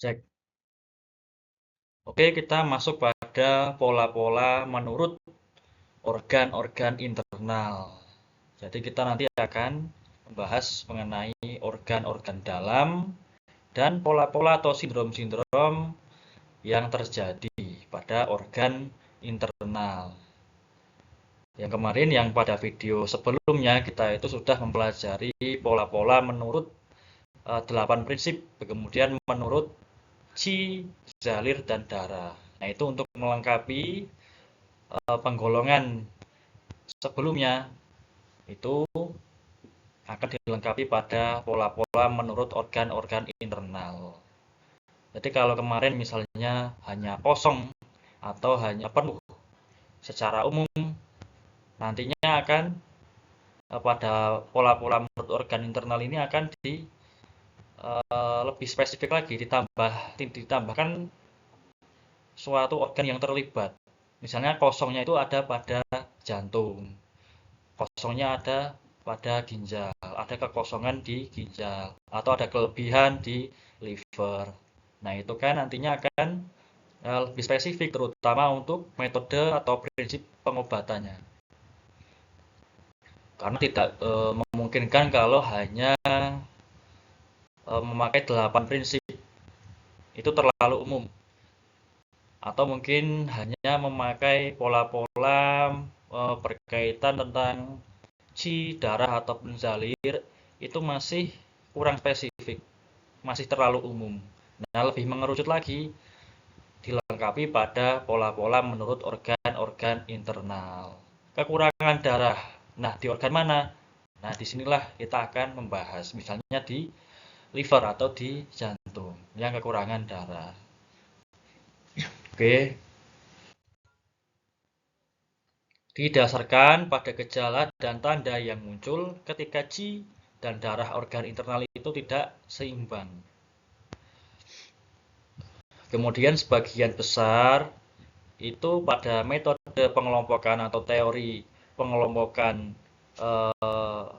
Cek. Oke, kita masuk pada pola-pola menurut organ-organ internal. Jadi kita nanti akan membahas mengenai organ-organ dalam dan pola-pola atau sindrom-sindrom yang terjadi pada organ internal. Yang kemarin yang pada video sebelumnya kita itu sudah mempelajari pola-pola menurut 8 prinsip, kemudian menurut Qi, zalir, dan darah. Nah, itu untuk melengkapi penggolongan sebelumnya itu akan dilengkapi pada pola-pola menurut organ-organ internal. Jadi kalau kemarin misalnya hanya kosong atau hanya penuh secara umum, nantinya akan pada pola-pola menurut organ internal ini akan lebih spesifik lagi, ditambahkan suatu organ yang terlibat. Misalnya kosongnya itu ada pada jantung, kosongnya ada pada ginjal, ada kekosongan di ginjal, atau ada kelebihan di liver. Nah, itu kan nantinya akan lebih spesifik, terutama untuk metode atau prinsip pengobatannya. Karena tidak memungkinkan kalau hanya memakai 8 prinsip, itu terlalu umum. Atau mungkin hanya memakai pola-pola berkaitan tentang Qi, darah ataupun zalir, itu masih kurang spesifik, masih terlalu umum. Nah, lebih mengerucut lagi, dilengkapi pada pola-pola menurut organ-organ internal. Kekurangan darah. Nah, di organ mana? Nah, disinilah kita akan membahas, misalnya di liver atau di jantung, yang kekurangan darah. Oke, didasarkan pada gejala dan tanda yang muncul ketika Qi dan darah organ internal itu tidak seimbang. Kemudian sebagian besar itu pada metode pengelompokan atau teori pengelompokan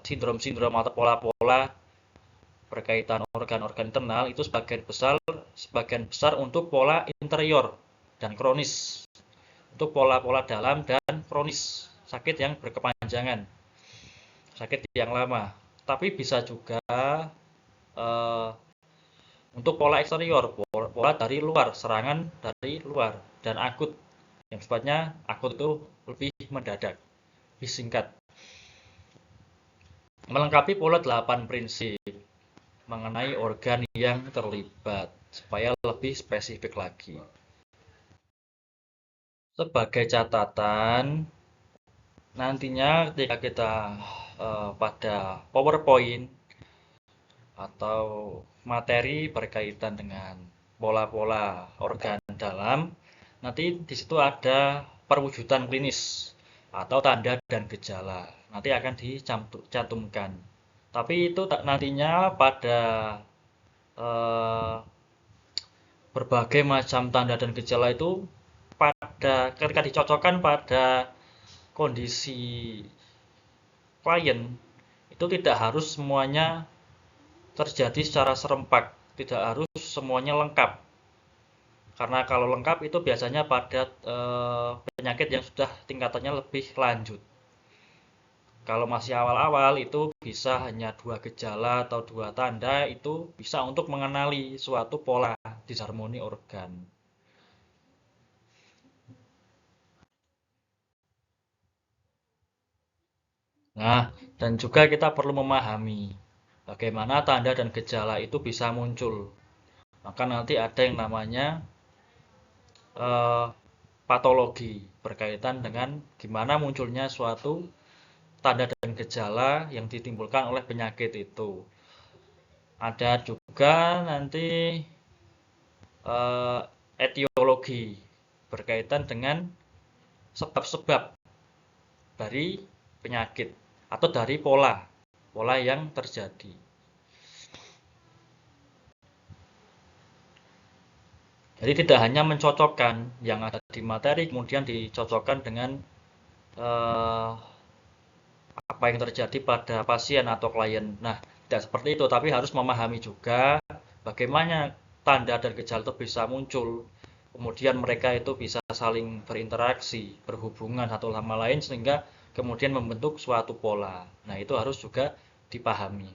sindrom-sindrom atau pola-pola berkaitan organ-organ internal itu sebagian besar untuk pola interior dan kronis, untuk pola-pola dalam dan kronis, sakit yang berkepanjangan, sakit yang lama. Tapi bisa juga uh, untuk pola eksterior, pola dari luar, serangan dari luar, dan akut, yang sifatnya akut itu lebih mendadak, lebih singkat. Melengkapi pola 8 prinsip mengenai organ yang terlibat, supaya lebih spesifik lagi. Sebagai catatan, nantinya ketika kita pada PowerPoint atau materi berkaitan dengan pola-pola organ dalam, nanti di situ ada perwujudan klinis atau tanda dan gejala. Nanti akan dicantumkan. Tapi itu nantinya pada eh, berbagai macam tanda dan gejala itu pada ketika dicocokkan pada kondisi klien itu tidak harus semuanya terjadi secara serempak, tidak harus semuanya lengkap. Karena kalau lengkap itu biasanya pada penyakit yang sudah tingkatannya lebih lanjut. Kalau masih awal-awal itu bisa hanya 2 gejala atau 2 tanda, itu bisa untuk mengenali suatu pola disharmoni organ. Nah, dan juga kita perlu memahami bagaimana tanda dan gejala itu bisa muncul. Maka nanti ada yang namanya eh, patologi berkaitan dengan gimana munculnya suatu tanda dan gejala yang ditimbulkan oleh penyakit itu. Ada juga nanti eh, etiologi berkaitan dengan sebab-sebab dari penyakit atau dari pola pola yang terjadi. Jadi tidak hanya mencocokkan yang ada di materi kemudian dicocokkan dengan eh, apa yang terjadi pada pasien atau klien. Nah, tidak seperti itu, tapi harus memahami juga bagaimana tanda dan gejala itu bisa muncul, kemudian mereka itu bisa saling berinteraksi, berhubungan satu sama lain sehingga kemudian membentuk suatu pola. Nah, itu harus juga dipahami.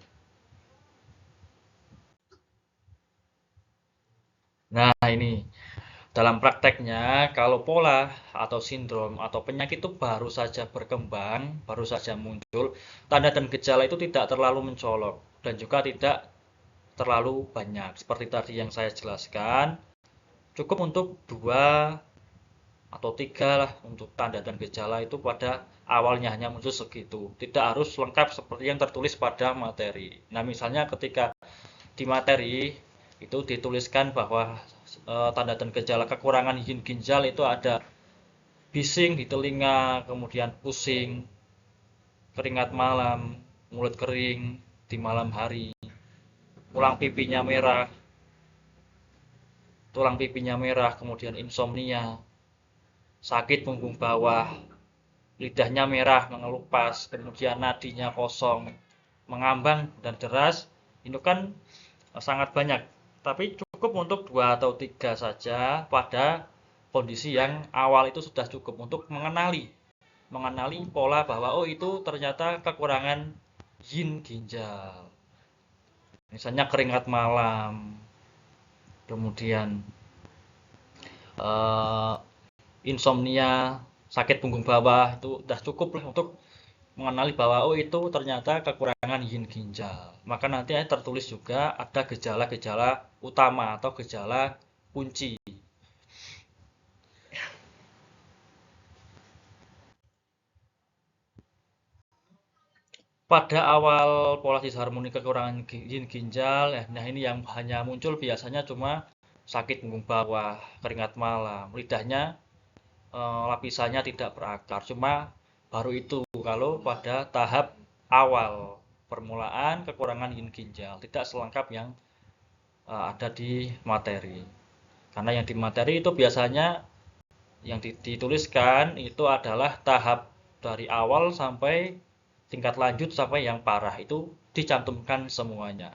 Nah, ini dalam prakteknya, kalau pola atau sindrom atau penyakit itu baru saja berkembang, baru saja muncul, tanda dan gejala itu tidak terlalu mencolok dan juga tidak terlalu banyak. Seperti tadi yang saya jelaskan, cukup untuk 2 atau 3 lah untuk tanda dan gejala itu pada awalnya hanya muncul segitu. Tidak harus lengkap seperti yang tertulis pada materi. Nah, misalnya ketika di materi itu dituliskan bahwa tanda dan gejala kekurangan yin ginjal itu ada bising di telinga, kemudian pusing, keringat malam, mulut kering di malam hari, tulang pipinya merah, kemudian insomnia, sakit punggung bawah, lidahnya merah mengelupas, kemudian nadinya kosong, mengambang dan deras. Itu kan sangat banyak, tapi cukup untuk 2 atau 3 saja pada kondisi yang awal itu sudah cukup untuk mengenali pola bahwa oh itu ternyata kekurangan yin ginjal. Misalnya keringat malam, kemudian eh, insomnia, sakit punggung bawah itu sudah cukup lah untuk mengenali bahwa oh itu ternyata kekurangan yin ginjal. Maka nanti tertulis juga ada gejala-gejala utama atau gejala kunci. Pada awal pola disharmoni kekurangan yin ginjal, nah ini yang hanya muncul biasanya cuma sakit punggung bawah, keringat malam, lidahnya lapisannya tidak berakar. Cuma baru itu kalau pada tahap awal permulaan kekurangan yin ginjal, tidak selengkap yang ada di materi. Karena yang di materi itu biasanya yang dituliskan itu adalah tahap dari awal sampai tingkat lanjut sampai yang parah itu dicantumkan semuanya.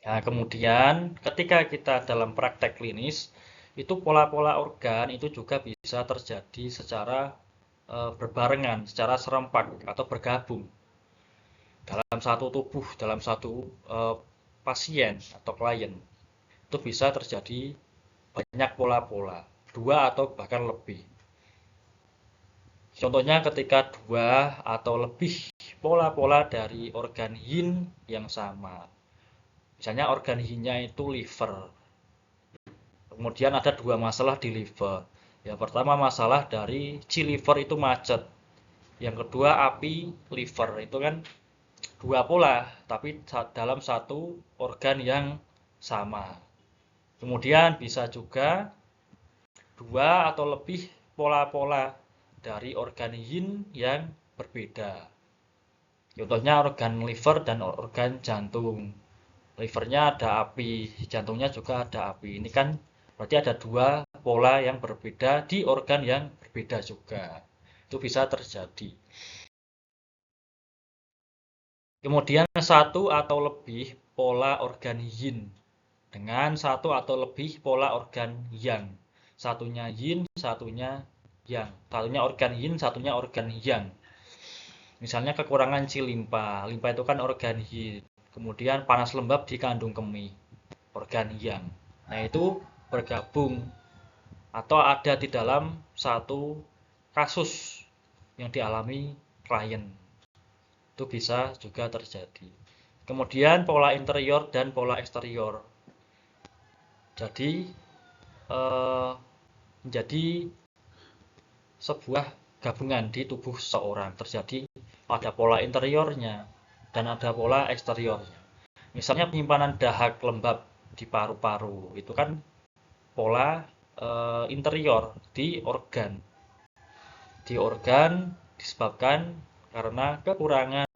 Nah, kemudian ketika kita dalam praktek klinis, itu pola-pola organ itu juga bisa terjadi secara berbarengan, secara serempak atau bergabung dalam satu tubuh, dalam satu pasien atau klien. Itu bisa terjadi banyak pola-pola, 2 atau bahkan lebih. Contohnya ketika 2 atau lebih pola-pola dari organ yin yang sama. Misalnya organ yin-nya itu liver. Kemudian ada 2 masalah di liver. Yang pertama masalah dari chi liver itu macet. Yang kedua api liver itu kan 2 pola, tapi dalam satu organ yang sama. Kemudian bisa juga 2 atau lebih pola-pola dari organ yin yang berbeda. Contohnya organ liver dan organ jantung. Livernya ada api, jantungnya juga ada api. Ini kan berarti ada 2 pola yang berbeda di organ yang berbeda juga. Itu bisa terjadi. Kemudian 1 atau lebih pola organ yin dengan 1 atau lebih pola organ yang. Satunya yin, satunya yang. Satunya organ yin, satunya organ yang. Misalnya kekurangan chi limpa. Limpa itu kan organ yin. Kemudian panas lembab di kandung kemih, organ yang. Nah, itu bergabung atau ada di dalam satu kasus yang dialami klien. Itu bisa juga terjadi. Kemudian pola interior dan pola eksterior. Jadi menjadi sebuah gabungan di tubuh seseorang. Terjadi ada pola interiornya dan ada pola eksteriornya. Misalnya penyimpanan dahak lembab di paru-paru, itu kan pola interior di organ. Di organ disebabkan karena kekurangan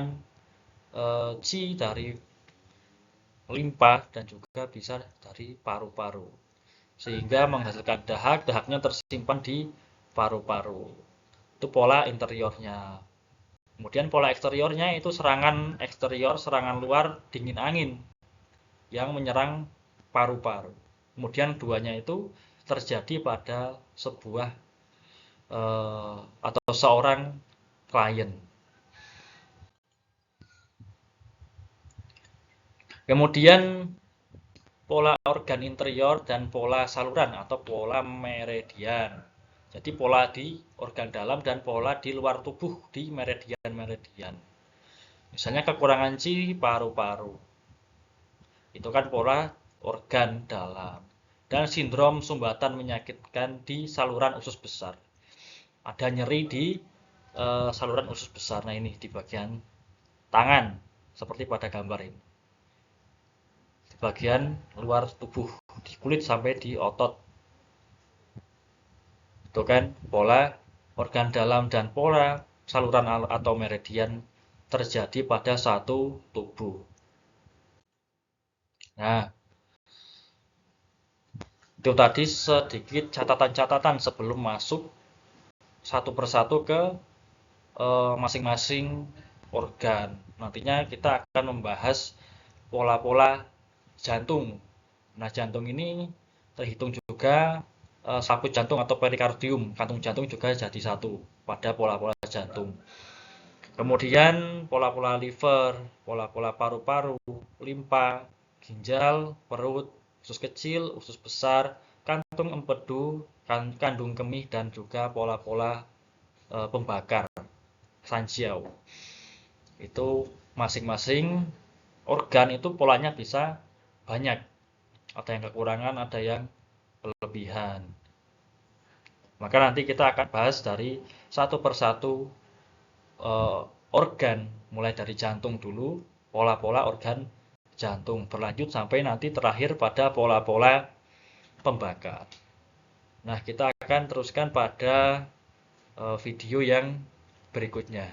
chi dari limpa dan juga bisa dari paru-paru. Sehingga menghasilkan dahak, dahaknya tersimpan di paru-paru. Itu pola interiornya. Kemudian pola eksteriornya itu serangan eksterior, serangan luar, dingin angin yang menyerang paru-paru. Kemudian keduanya itu terjadi pada sebuah atau seorang klien. Kemudian pola organ interior dan pola saluran atau pola meridian. Jadi pola di organ dalam dan pola di luar tubuh di meridian-meridian. Misalnya kekurangan Ci paru-paru. Itu kan pola organ dalam. Dan sindrom sumbatan menyakitkan di saluran usus besar. Ada nyeri di saluran usus besar. Nah ini di bagian tangan seperti pada gambar ini. Di bagian luar tubuh, di kulit sampai di otot. Itu kan pola organ dalam dan pola saluran atau meridian terjadi pada satu tubuh. Nah, itu tadi sedikit catatan-catatan sebelum masuk satu persatu ke masing-masing organ. Nantinya kita akan membahas pola-pola jantung. Nah, jantung ini terhitung juga saput jantung atau perikardium, kantung jantung juga jadi satu pada pola-pola jantung. Kemudian pola-pola liver, pola-pola paru-paru, limpa, ginjal, perut, usus kecil, usus besar, kantung empedu, kandung kemih, dan juga pola-pola pembakar, Sanjiao. Itu masing-masing organ itu polanya bisa banyak. Ada yang kekurangan, ada yang kelebihan. Maka nanti kita akan bahas dari satu persatu organ, mulai dari jantung dulu, pola-pola organ jantung, berlanjut sampai nanti terakhir pada pola-pola pembakar. Nah, kita akan teruskan pada video yang berikutnya.